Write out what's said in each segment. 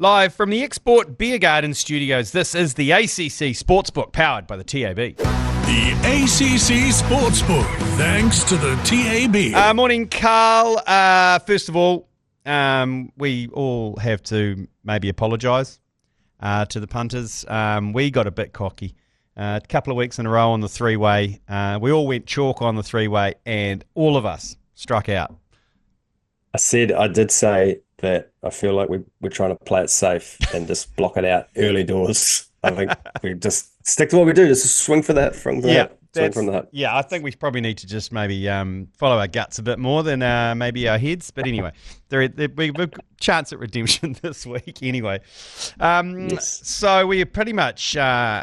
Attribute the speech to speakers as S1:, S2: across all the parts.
S1: Live from the Export Beer Garden Studios, this is the ACC SportsBook, powered by the TAB.
S2: The ACC Sportsbook, thanks to the TAB.
S1: Morning, Karl. First of all, we all have to maybe apologise to the punters. We got a bit cocky. A couple of weeks in a row on the ThreeWay. We all went chalk on the ThreeWay, and all of us struck out.
S3: I did say that I feel like we're trying to play it safe and just block it out early doors. I think we just stick to what we do, just swing for that from the hip. Swing from the hip.
S1: Yeah, I think we probably need to just maybe follow our guts a bit more than maybe our heads. But anyway, we've got a chance at redemption this week anyway.
S3: Yes. So
S1: we pretty much,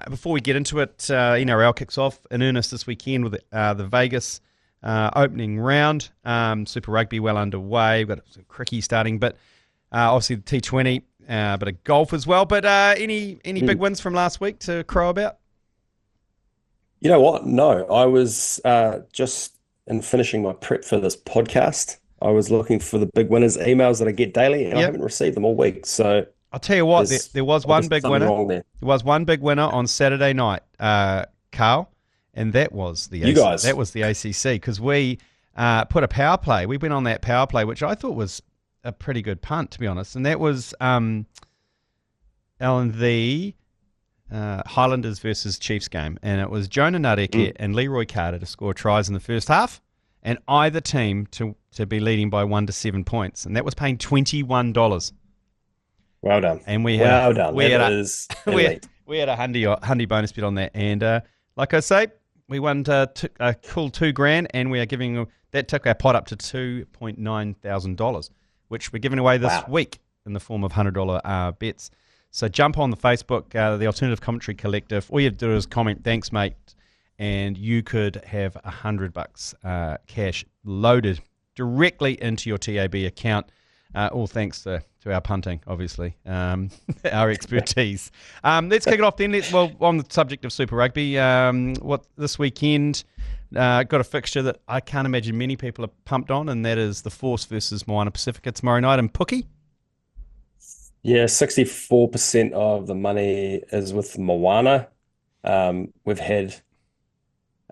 S1: before we get into it, NRL kicks off in earnest this weekend with the Vegas opening round. Super Rugby well underway. We've got some cricket starting, but obviously the T20, but a golf as well. But any big wins from last week to crow about?
S3: you know what? No, I was just in finishing my prep for this podcast. I was looking for the big winners emails that I get daily, and I haven't received them all week. So
S1: I'll tell you what, there was one big winner.
S3: There
S1: was one big winner on Saturday night, Karl. And that was the That was the ACC, because we put a power play. We went on that power play, which I thought was a pretty good punt, to be honest. And that was the Highlanders versus Chiefs game. And it was Jonah Nareke and Leroy Carter to score tries in the first half, and either team to be leading by 1 to 7 points. And that was paying $21.
S3: Well done.
S1: And we had
S3: well done.
S1: We had
S3: we
S1: had a hundy bonus bet on that, and like I say, we won a cool $2,000, and we are giving that took our pot up to $2,900, which we're giving away this week in the form of $100 bets. So jump on the Facebook, the Alternative Commentary Collective. All you have to do is comment, "Thanks, mate," and you could have $100 cash loaded directly into your TAB account. All thanks to our punting, obviously, our expertise. Let's kick it off then. On the subject of Super Rugby, what this weekend, got a fixture that I can't imagine many people are pumped on, and that is the Force versus Moana Pacifica tomorrow night in Pookie.
S3: Yeah, 64% of the money is with Moana. We've had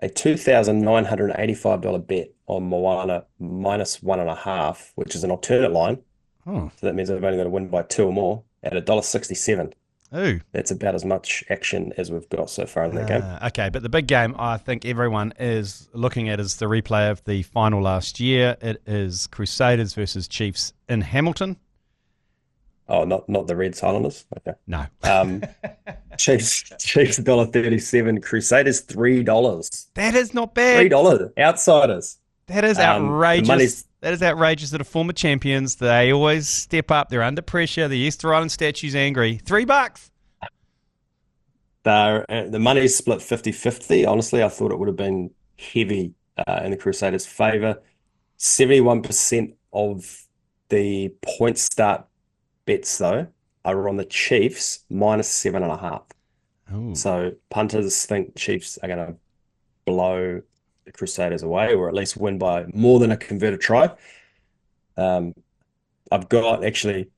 S3: a $2,985 bet on Moana -1.5, which is an alternate line. So that means they've only got to win by 2 or more at $1.67.
S1: Ooh.
S3: That's about as much action as we've got so far in that game.
S1: Okay, but the big game I think everyone is looking at is the replay of the final last year. It is Crusaders versus Chiefs in Hamilton.
S3: Oh, not the Reds Highlanders? Okay.
S1: No.
S3: Chiefs $1.37, Crusaders $3.
S1: That is not bad.
S3: $3. Outsiders.
S1: That is outrageous. That is outrageous that are former champions. They always step up. They're under pressure. The Easter Island statue's angry. $3.
S3: The money's split 50-50. Honestly, I thought it would have been heavy in the Crusaders' favour. 71% of the point start bets, though, are on the Chiefs -7.5. So punters think Chiefs are going to blow the Crusaders away, or at least win by more than a converted try. I've got, actually,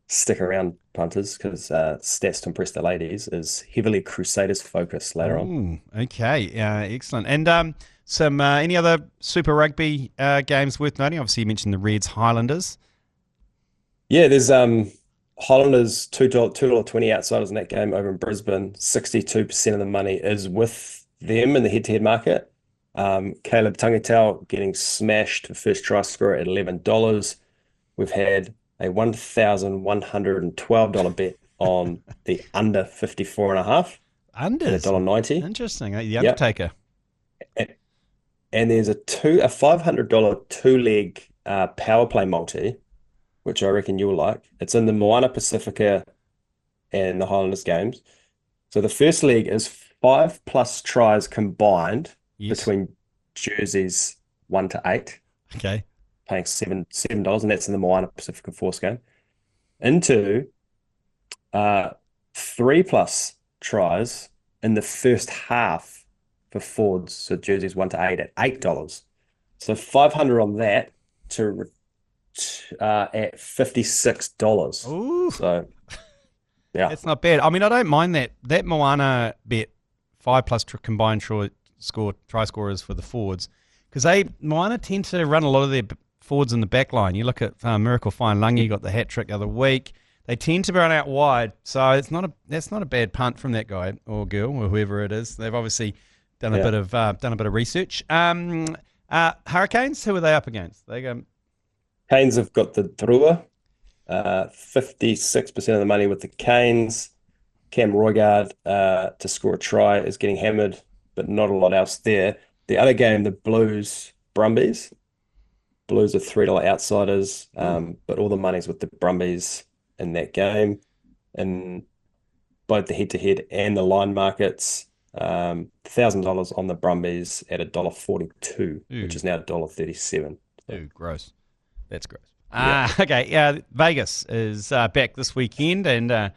S3: stick around, punters, because Stats to Impress the Ladies is heavily Crusaders focused later on.
S1: Okay, excellent. And some any other Super Rugby games worth noting? Obviously, you mentioned the Reds Highlanders.
S3: Yeah, there's Highlanders $2.20 outsiders in that game over in Brisbane. 62% of the money is with them in the head-to-head market. Caleb Tangitau getting smashed for first try scorer at $11. We've had a $1,112 bet on the under 54.5.
S1: Under
S3: $1.90.
S1: Interesting. The Undertaker.
S3: Yep. And there's a $500 two-leg power play multi, which I reckon you'll like. It's in the Moana Pacifica and the Highlanders games. So the first leg is 5+ tries combined between jerseys 1 to 8.
S1: Okay.
S3: Paying $7, and that's in the Moana Pacifica Force game. Into 3+ tries in the first half for forwards, so jerseys 1 to 8 at $8. So $500 on that to at $56.
S1: Ooh.
S3: So Yeah.
S1: It's not bad. I mean, I don't mind that. That Moana bet 5+ combined try scorers for the forwards, because Moana tend to run a lot of their forwards in the back line. You look at Miracle Fine Lungi got the hat trick the other week. They tend to run out wide, so that's not a bad punt from that guy or girl or whoever it is. They've obviously done a bit of research. Hurricanes, who are they up against?
S3: Canes have got the Drua, 56% of the money with the Canes. Cam Roigard to score a try is getting hammered, but not a lot else there. The other game, the Blues Brumbies. Blues are $3 outsiders, but all the money's with the Brumbies in that game. And both the head-to-head and the line markets, $1,000 on the Brumbies at $1.42, which is now $1.37.
S1: Ooh, gross. That's gross. Okay, Vegas is back this weekend, and I've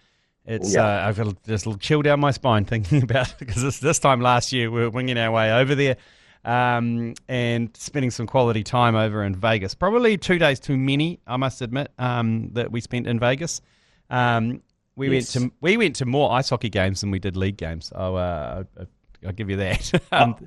S1: got just a little chill down my spine thinking about it, because this time last year we were winging our way over there and spending some quality time over in Vegas. Probably 2 days too many, I must admit, that we spent in Vegas. We went to more ice hockey games than we did league games. I'll give you that.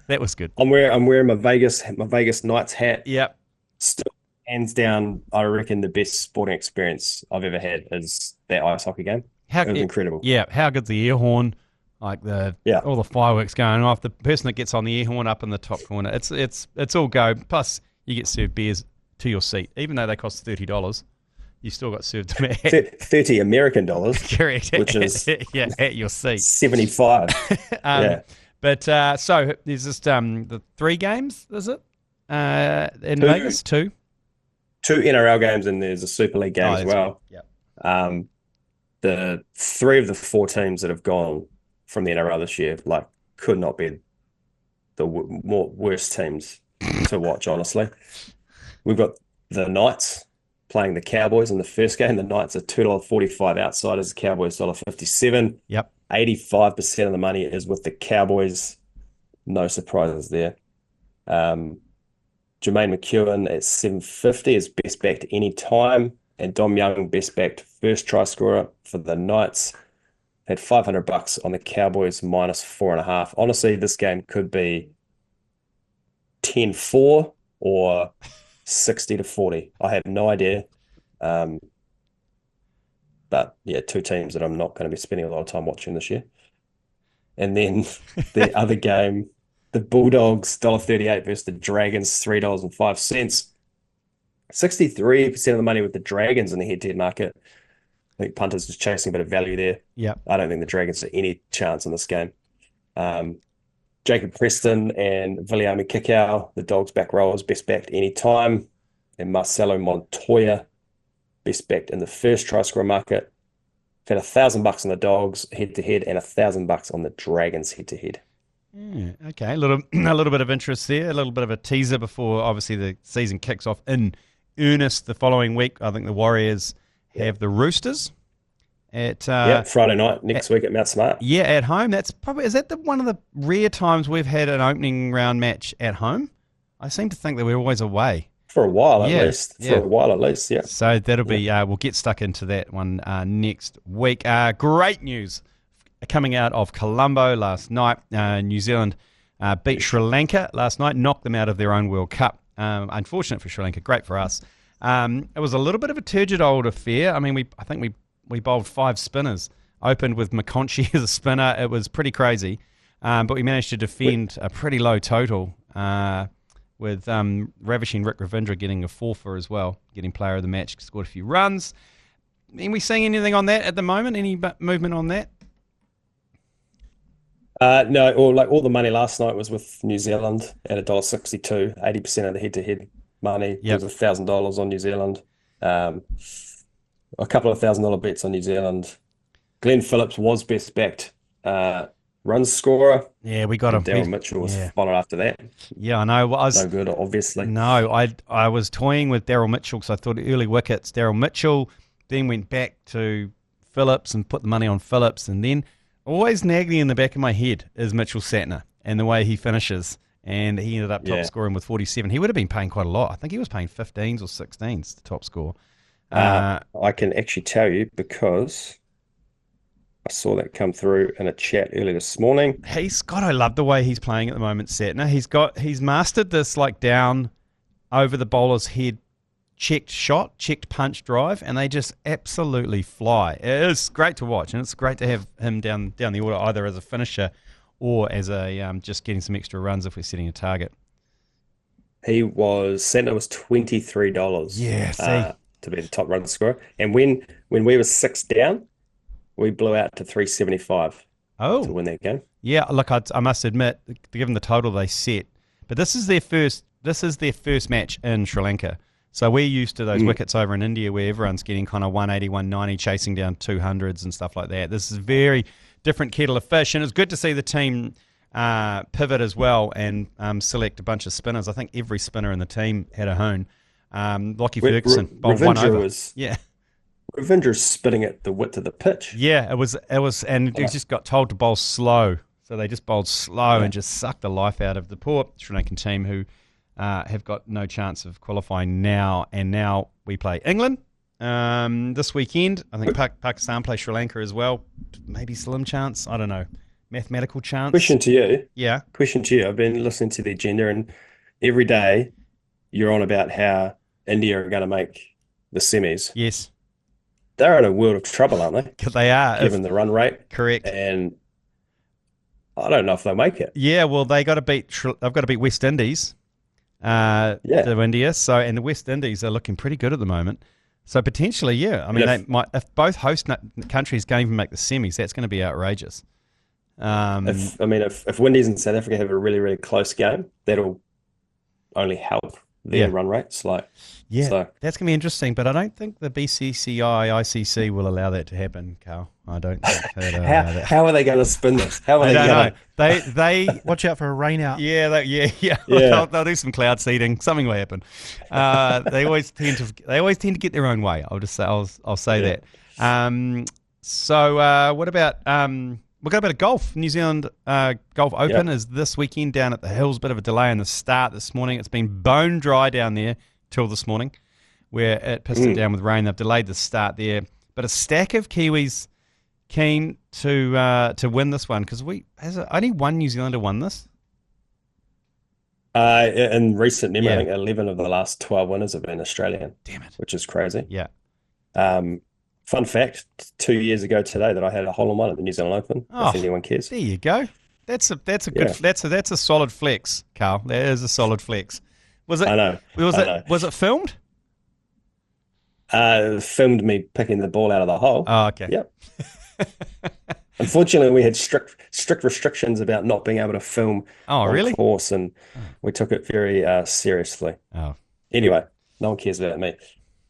S1: That was good.
S3: I'm wearing my Vegas Knights hat.
S1: Yep.
S3: Still, hands down, I reckon the best sporting experience I've ever had is that ice hockey game. It was incredible.
S1: Yeah, how good's the air horn? Like all the fireworks going off. The person that gets on the air horn up in the top corner. It's all go. Plus, you get served beers to your seat, even though they cost $30. You still got served them at
S3: 30 American dollars.
S1: Correct.
S3: Which is
S1: at your seat.
S3: 75.
S1: But so there's just the 3 games, is it? In Vegas, 2.
S3: 2 NRL games, and there's a Super League game as well.
S1: Yeah.
S3: The 3 of the 4 teams that have gone from the NRL this year, could not be the worst teams to watch, honestly. We've got the Knights playing the Cowboys in the first game. The Knights are $2.45 outsiders, the Cowboys $1.57.
S1: Yep.
S3: 85% of the money is with the Cowboys. No surprises there. Jermaine McEwen at $7.50 is best backed any time, and Dom Young best backed first try scorer for the Knights. Had $500 on the Cowboys -4.5. Honestly, this game could be 10-4 or 60-40. I have no idea. But yeah, 2 teams that I'm not going to be spending a lot of time watching this year. And then the other game, the Bulldogs $1.38 versus the Dragons $3.05. 63% of the money with the Dragons in the head-to-head market. I think punters just chasing a bit of value there.
S1: Yeah,
S3: I don't think the Dragons have any chance in this game. Jacob Preston and Viliami Kikau, the Dogs back rowers, best backed any time. And Marcelo Montoya, best backed in the first try scorer market. Had $1,000 on the Dogs head-to-head and $1,000 on the Dragons head-to-head.
S1: Okay, a little bit of interest there, a little bit of a teaser before obviously the season kicks off in earnest the following week. I think the Warriors have the Roosters at
S3: Friday night next week at Mount Smart.
S1: Yeah, at home. That's probably one of the rare times we've had an opening round match at home. I seem to think that we're always away
S3: for a while at least. Yeah.
S1: So that'll be we'll get stuck into that one next week. Great news coming out of Colombo last night. New Zealand beat Sri Lanka last night, knocked them out of their own World Cup. Unfortunate for Sri Lanka, great for us. It was a little bit of a turgid old affair. I mean, I think we bowled 5 spinners, opened with McConchy as a spinner. It was pretty crazy, but we managed to defend a pretty low total with ravishing Rick Ravindra getting a 4-for as well, getting player of the match, scored a few runs. Are we seeing anything on that at the moment? Any movement on that?
S3: No, all the money last night was with New Zealand at $1.62, 80% of the head-to-head money.
S1: Yep.
S3: There was $1,000 on New Zealand. A couple of $1,000 bets on New Zealand. Glenn Phillips was best backed runs scorer.
S1: Yeah, we got him.
S3: Daryl Mitchell was followed after that.
S1: Yeah, I know.
S3: No good, obviously.
S1: No, I was toying with Daryl Mitchell because I thought early wickets, Daryl Mitchell, then went back to Phillips and put the money on Phillips, and then always nagging in the back of my head is Mitchell Satner and the way he finishes. And he ended up top scoring with 47. He would have been paying quite a lot. I think he was paying 15s or 16s, the top score.
S3: I can actually tell you because I saw that come through in a chat earlier this morning.
S1: I love the way he's playing at the moment, Setner. He's mastered this like down over the bowler's head checked punch drive, and they just absolutely fly. It is great to watch, and it's great to have him down the order either as a finisher or as a just getting some extra runs if we're setting a target.
S3: Santner was $23.
S1: Yeah, see.
S3: To be the top run scorer. And when we were 6 down, we blew out to 375 to win that game.
S1: Yeah, look, I must admit, given the total they set, but this is their first match in Sri Lanka. So we're used to those wickets over in India where everyone's getting kind of 180, 190, chasing down 200s and stuff like that. This is a very different kettle of fish, and it's good to see the team pivot as well and select a bunch of spinners. I think every spinner in the team had a hone. Lockie Ferguson bowled one over.
S3: Ravindra's spinning at the width of the pitch.
S1: Yeah, it was, and he just got told to bowl slow. So they just bowled slow and just sucked the life out of the poor Sri Lankan team who have got no chance of qualifying now. And now we play England this weekend. I think Pakistan play Sri Lanka as well. Maybe slim chance. I don't know. Mathematical chance.
S3: Question to you.
S1: Yeah.
S3: Question to you. I've been listening to the agenda, and every day you're on about how India are going to make the semis.
S1: Yes.
S3: They're in a world of trouble, aren't they?
S1: Because they are.
S3: Given the run rate.
S1: Correct.
S3: And I don't know if they'll make it.
S1: Yeah, well, they've got to beat West Indies to India. So, and the West Indies are looking pretty good at the moment. So potentially, yeah. I mean, if both host countries can't even make the semis, that's going to be outrageous.
S3: If Windies and South Africa have a really, really close game, that'll only help their run rates. So
S1: that's going to be interesting, but I don't think the BCCI ICC will allow that to happen, Karl. I don't think they'll allow that.
S3: How are they going to spin this? How are they going
S1: to? They
S4: watch out for a rain out.
S1: Yeah. They'll do some cloud seeding. Something will happen. They always tend to get their own way. I'll just say I'll say that. So what about we'll go to golf. New Zealand Golf Open is this weekend down at the Hills. Bit of a delay in the start this morning. It's been bone dry down there till this morning, where it pissed it down with rain. They've delayed the start there. But a stack of Kiwis keen to win this one, because only one New Zealander won this.
S3: In recent memory, I think 11 of the last 12 winners have been Australian.
S1: Damn it.
S3: Which is crazy.
S1: Yeah.
S3: Fun fact, 2 years ago today that I had a hole-in-one at the New Zealand Open, if anyone cares.
S1: There you go. That's a solid flex, Karl. That is a solid flex. Was it?
S3: I know.
S1: Was it filmed?
S3: Filmed me picking the ball out of the hole.
S1: Oh, okay.
S3: Yep. Unfortunately, we had strict restrictions about not being able to film on course, and we took it very seriously. Oh. Anyway, no one cares about me.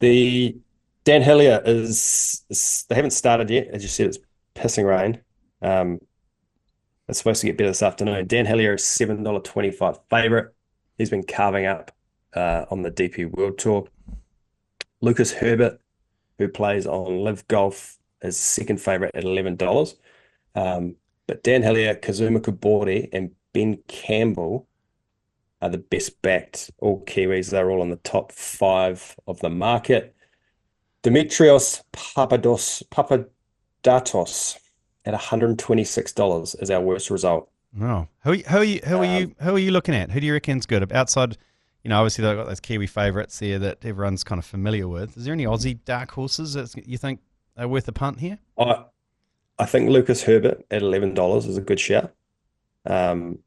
S3: The Dan Hillier they haven't started yet. As you said, it's pissing rain. It's supposed to get better this afternoon. Dan Hillier is $7.25 favourite. He's been carving up on the DP World Tour. Lucas Herbert, who plays on Live Golf, is second favourite at $11. But Dan Hillier, Kazuma Kubori, and Ben Campbell are the best backed. All Kiwis. They're all on the top 5 of the market. Dimitrios Papadatos at $126 is our worst result.
S1: Oh, who are you looking at? Who do you reckon's good? Outside, obviously they've got those Kiwi favourites there that everyone's kind of familiar with. Is there any Aussie dark horses that you think are worth a punt here?
S3: I think Lucas Herbert at $11 is a good shout. And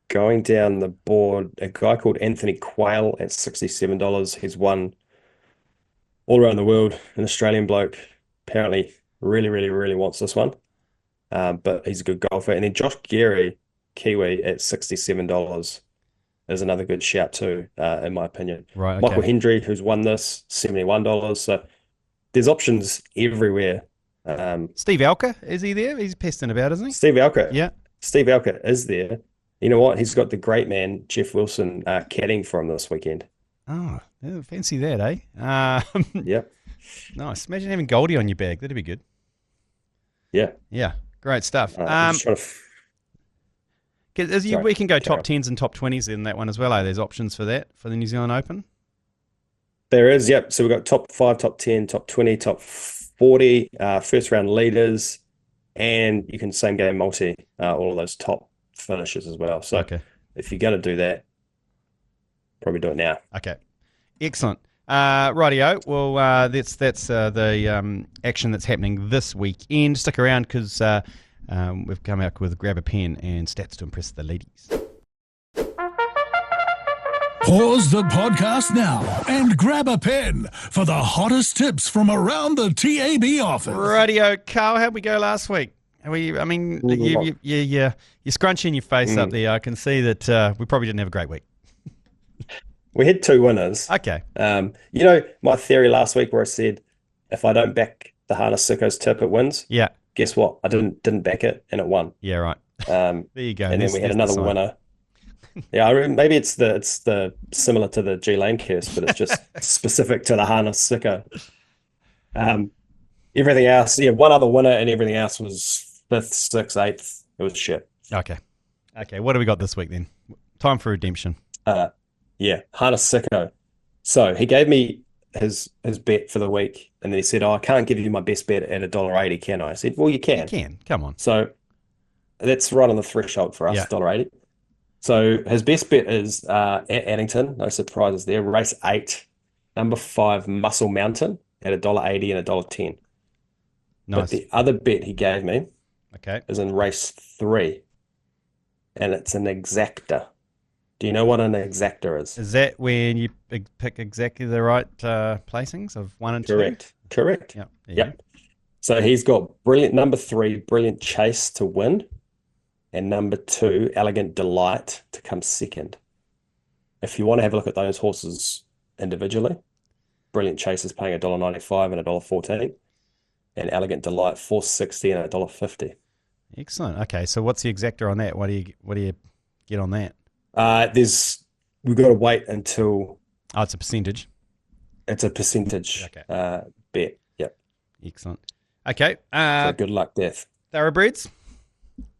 S3: going down the board, a guy called Anthony Quayle at $67. He's won all around the world, an Australian bloke. Apparently really, really, really wants this one. But he's a good golfer. And then Josh Geary, Kiwi, at $67 is another good shout too, in my opinion.
S1: Right. Okay.
S3: Michael Hendry, who's won this, $71. So there's options everywhere.
S1: Steve Alker, is he there? He's pesting about, isn't he?
S3: Steve Alker.
S1: Yeah.
S3: Steve Alker is there. You know what? He's got the great man, Jeff Wilson, caddying for him this weekend.
S1: Oh, yeah, fancy that, eh?
S3: Yep.
S1: Nice. Imagine having Goldie on your bag. That'd be good.
S3: Yeah.
S1: Yeah. Great stuff.
S3: I'm just trying to
S1: we can go top 10s and top 20s in that one as well, eh? There's options for that, for the New Zealand Open?
S3: There is, yep. So we've got top 5, top 10, top 20, top 40, first round leaders, and you can same game multi all of those top finishes as well. So if you're going to do that, probably do it now.
S1: Okay, excellent. Rightio. Well, that's the action that's happening this weekend. Stick around because we've come out with Grab a Pen and stats to impress the ladies.
S2: Pause the podcast now and grab a pen for the hottest tips from around the TAB office.
S1: Rightio, Karl, how'd we go last week? You're scrunching your face up there. I can see that we probably didn't have a great week.
S3: We had 2 winners.
S1: Okay.
S3: My theory last week where I said if I don't back the Harness Sicko's tip, it wins.
S1: Yeah.
S3: Guess what? I didn't back it and it won.
S1: Yeah, right. There you go.
S3: And then we had another winner. Yeah, maybe it's the similar to the G Lane curse, but it's just specific to the Harness Sicko. Everything else, one other winner, and everything else was 5th, 6th, 8th. It was shit.
S1: Okay. What do we got this week then? Time for redemption.
S3: Harness Sicko. So he gave me his bet for the week, and then he said, I can't give you my best bet at $1.80, can I? I said, well, you can.
S1: You can. Come on.
S3: So that's right on the threshold for us, $1.80. So his best bet is at Addington. No surprises there. Race 8, number 5, Muscle Mountain at $1.80 and $1.10.
S1: Nice.
S3: But the other bet he gave me is in race 3, and it's an exactor. Do you know what an exactor is?
S1: Is that when you pick exactly the right placings of 1 and 2?
S3: Correct.
S1: Yep.
S3: So he's got number 3, Brilliant Chase to win, and number 2, Elegant Delight to come second. If you want to have a look at those horses individually, Brilliant Chase is paying $1.95 and $1.14, and Elegant Delight $4.60 and $1.50.
S1: Excellent. Okay, so what's the exactor on that? What do you get on that?
S3: We've got to wait until.
S1: Oh, it's a percentage.
S3: It's a percentage bet. Yep.
S1: Excellent. Okay.
S3: So good luck, Death.
S1: Thoroughbreds.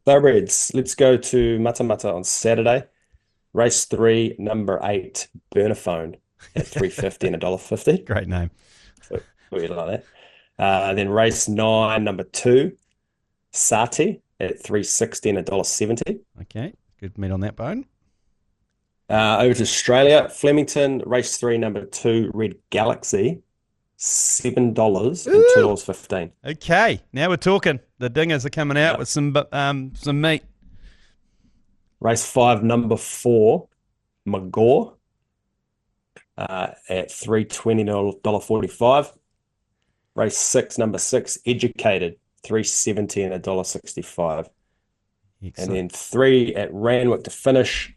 S3: Let's go to Matamata on Saturday. Race 3, number 8, Burnaphone at $3.50 and $1.50.
S1: Great name.
S3: So we like that. Then race 9, number 2, Sati at $3.60 and $1.70.
S1: Okay. Good meat on that bone.
S3: Over to Australia, Flemington, race 3, number 2, Red Galaxy, $7 and $2.15.
S1: Okay, now we're talking. The dingers are coming out with some meat.
S3: Race 5, number 4, Magor, at $3.20 and $1.45. Race 6, number 6, Educated, $3.70 and $1.65. And then 3 at Randwick to finish.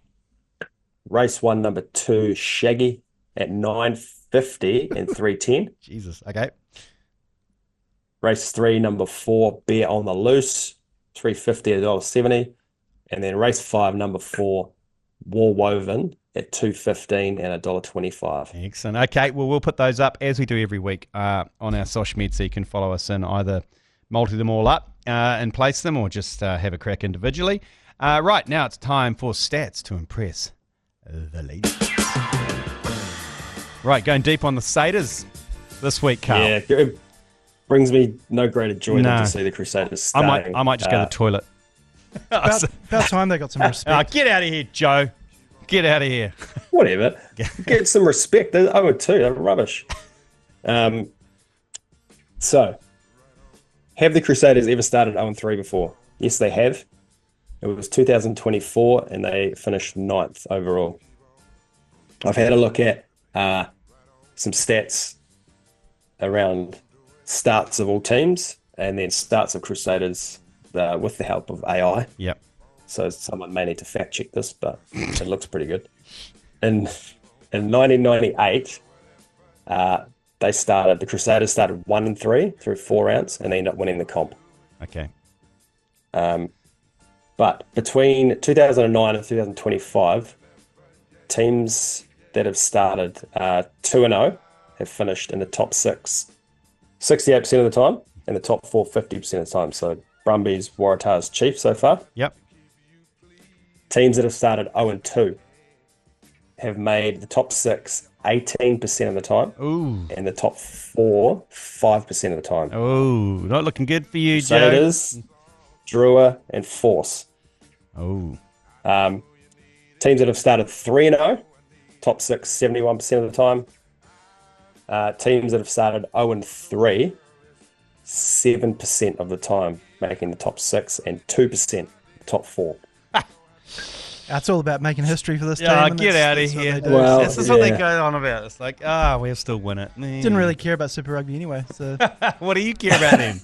S3: Race 1, number 2, Shaggy at $9.50 and $3.10.
S1: Jesus, okay.
S3: Race 3, number 4, Bear on the Loose, $3.50 and $1.70. And then race 5, number 4, War Woven at $2.15 and $1.25.
S1: Excellent. Okay, well, we'll put those up as we do every week on our Sosh Med, so you can follow us in either multi them all up and place them or just have a crack individually. Right, now it's time for stats to impress the ladies. Right, going deep on the Crusaders this week, Karl.
S3: Yeah, it brings me no greater joy than to see the Crusaders starting.
S1: I might just go to the toilet.
S4: About time they got some respect.
S1: Get out of here, Joe. Get out of here.
S3: Whatever. Get some respect. They're 0-2. They're rubbish. So, have the Crusaders ever started 0-3 before? Yes, they have. It was 2024, and they finished 9th overall. I've had a look at some stats around starts of all teams, and then starts of Crusaders with the help of AI.
S1: Yep.
S3: So someone may need to fact check this, but it looks pretty good. In 1998, the Crusaders started 1-3 through 4 rounds, and they ended up winning the comp.
S1: Okay.
S3: But between 2009 and 2025, teams that have started 2-0 have finished in the top 6, 68% of the time, and the top 4, 50% of the time. So Brumbies, Waratahs, Chiefs so far.
S1: Yep.
S3: Teams that have started 0-2 have made the top 6 18% of the time.
S1: Ooh.
S3: And the top 4, 5% of the time.
S1: Oh, not looking good for you, Joe.
S3: Crusaders, Drua, and Force.
S1: Oh.
S3: Teams that have started 3-0, top 6, 71% of the time. Teams that have started 0-3, 7% of the time, making the top 6, and 2% top 4.
S4: That's all about making history for this team.
S1: Yeah, get out of here.
S3: Well,
S1: this is what they go on about. It's like, we'll still win it.
S4: Didn't really care about Super Rugby anyway. So
S1: what do you care about then?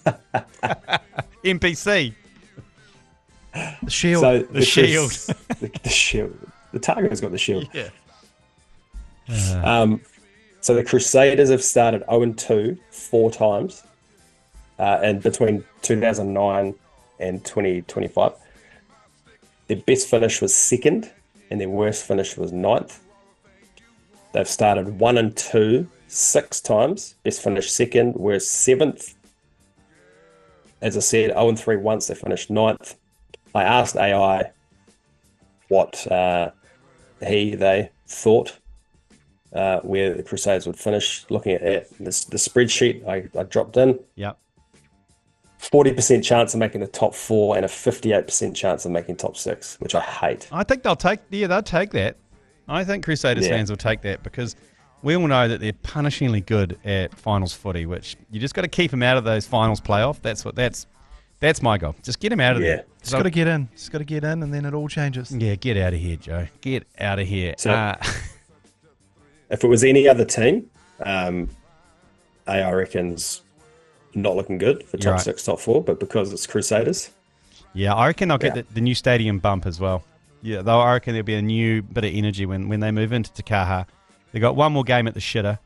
S1: NPC.
S4: The Shield.
S3: So
S1: the Shield.
S3: The Shield. The Targo's got the Shield.
S1: Yeah.
S3: So the Crusaders have started 0-2 4 times, and between 2009 and 2025. Their best finish was 2nd, and their worst finish was 9th. They've started 1-2 6 times. Best finish 2nd, worst 7th. As I said, 0-3 once. They finished 9th. I asked AI what they thought where the Crusaders would finish. Looking at the spreadsheet I dropped in.
S1: Yep.
S3: 40% chance of making the top 4 and a 58% chance of making top 6, which I hate.
S1: I think they'll take that. I think Crusaders fans will take that because we all know that they're punishingly good at finals footy, which you just got to keep them out of those finals playoff. That's my goal. Just get them out of there.
S4: Just got to get in. Just got to get in, and then it all changes.
S1: Yeah, get out of here, Joe. Get out of here.
S3: So, if it was any other team, AI reckons not looking good for top 6, top 4, but because it's Crusaders.
S1: Yeah, I reckon they'll get the new stadium bump as well. Yeah, I reckon there'll be a new bit of energy when they move into Te Kaha. They got one more game at the shitter,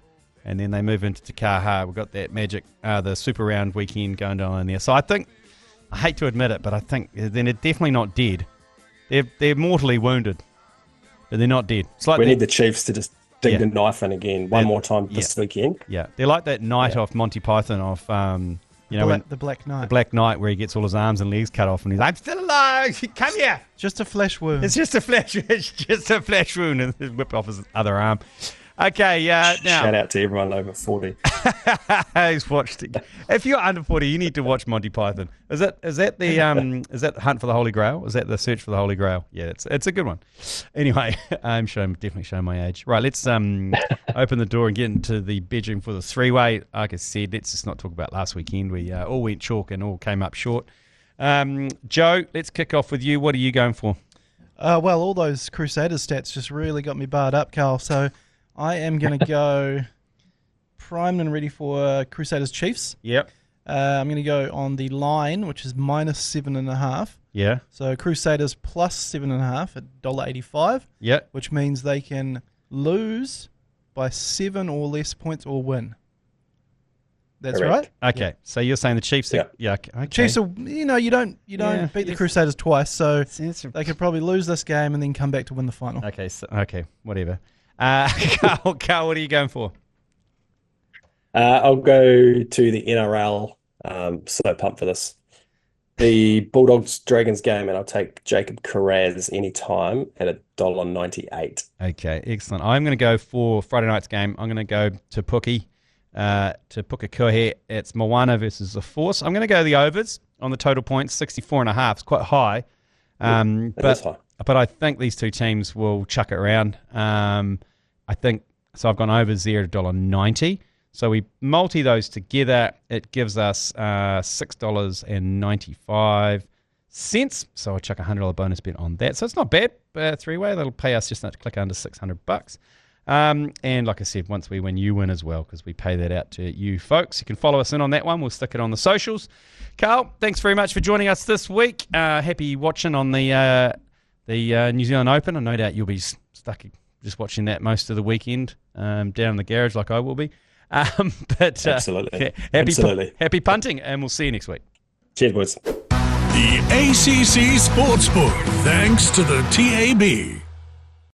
S1: and then they move into Te Kaha. We've got that magic, the super round weekend going on in there. So I think, I hate to admit it, but I think they're definitely not dead. They're mortally wounded, but they're not dead. It's like
S3: we need the Chiefs to just dig the knife in again one more time this weekend.
S1: Yeah, they're like that knight off Monty Python off,
S4: the Black Knight.
S1: The Black Knight, where he gets all his arms and legs cut off, and he's like, "I'm still alive. Come here."
S4: Just a flesh wound.
S1: It's just a flesh wound, and he whipped off his other arm. Okay, now
S3: shout out to everyone over 40.
S1: Who's watched it. If you're under 40, you need to watch Monty Python. Is that the is that the Hunt for the Holy Grail? Is that the Search for the Holy Grail? Yeah, it's a good one. Anyway, I'm definitely showing my age. Right, let's open the door and get into the bedroom for the 3-way. Like I said, let's just not talk about last weekend. We all went chalk and all came up short. Joe, let's kick off with you. What are you going for?
S4: Well, all those Crusaders stats just really got me barred up, Karl. So I am going to go primed and ready for Crusaders Chiefs.
S1: Yep.
S4: I'm going to go on the line, which is -7.5.
S1: Yeah.
S4: So Crusaders plus 7.5 at $1.85.
S1: Yep.
S4: Which means they can lose by 7 or less points or win. That's
S3: correct.
S4: right.
S1: Okay. So you're saying the Chiefs? Yeah. Okay.
S4: Chiefs are, you don't beat the Crusaders twice, so they could probably lose this game and then come back to win the final.
S1: Okay. Whatever. Karl, what are you going for?
S3: I'll go to the NRL. So pumped for this. The Bulldogs-Dragons game, and I'll take Jacob Kiraz anytime at $1.98.
S1: Okay, excellent. I'm going to go for Friday night's game. I'm going to go to Puki, to Pukekohe. It's Moana versus the Force. I'm going to go the overs on the total points, 64.5. It's quite high. But I think these two teams will chuck it around. I think so. I've gone overs there at $1.90. So we multi those together. It gives us $6.95. So I'll chuck a $100 bonus bet on that. So it's not bad. 3-way that'll pay us just a click under $600. And like I said, once we win, you win as well because we pay that out to you folks. You can follow us in on that one. We'll stick it on the socials. Karl, thanks very much for joining us this week. Happy watching on the New Zealand Open. I no doubt you'll be stuck just watching that most of the weekend down in the garage like I will be.
S3: Absolutely.
S1: Happy punting, and we'll see you next week.
S3: Cheers, boys.
S2: The ACC Sportsbook, thanks to the TAB.